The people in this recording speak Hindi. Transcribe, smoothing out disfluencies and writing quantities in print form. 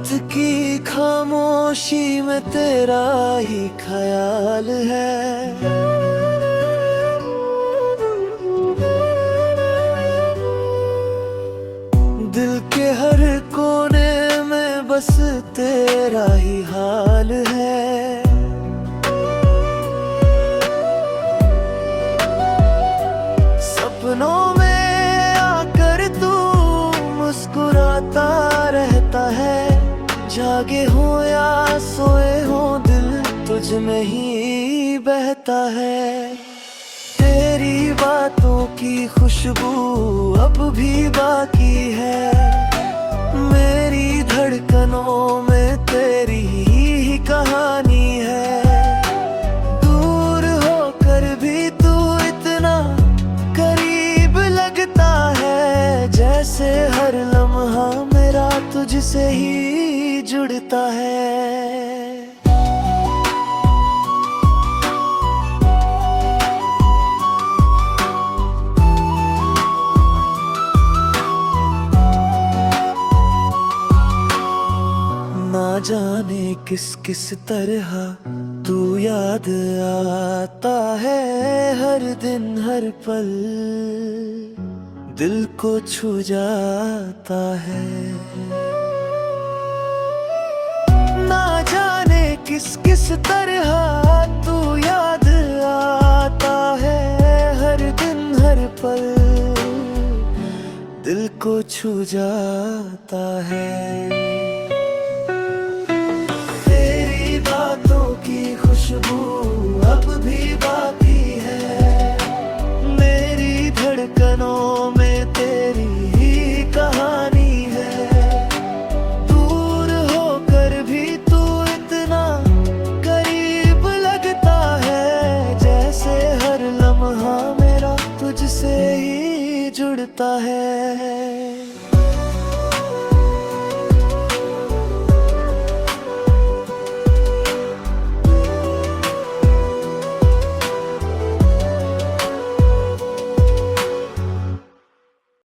रात की खामोशी में तेरा ही ख्याल है। दिल के हर कोने में बस तेरा ही हाल है। सपनों में आकर तू मुस्कुराता रहता है। जागे हो या सोए हो दिल तुझ में ही बहता है। तेरी बातों की खुशबू अब भी बाकी है। मेरी धड़कनों में तेरी ही कहानी है। दूर होकर भी तू इतना करीब लगता है, जैसे हर लम्हा मेरा तुझसे ही जुड़ता है। ना जाने किस किस तरह तू याद आता है। हर दिन हर पल दिल को छू जाता है। ना जाने किस किस तरह तू याद आता है। हर दिन हर पल दिल को छू जाता है। खुशबू अब भी बाकी है। मेरी धड़कनों में तेरी ही कहानी है। दूर होकर भी तू इतना करीब लगता है, जैसे हर लम्हा मेरा तुझसे ही जुड़ता है।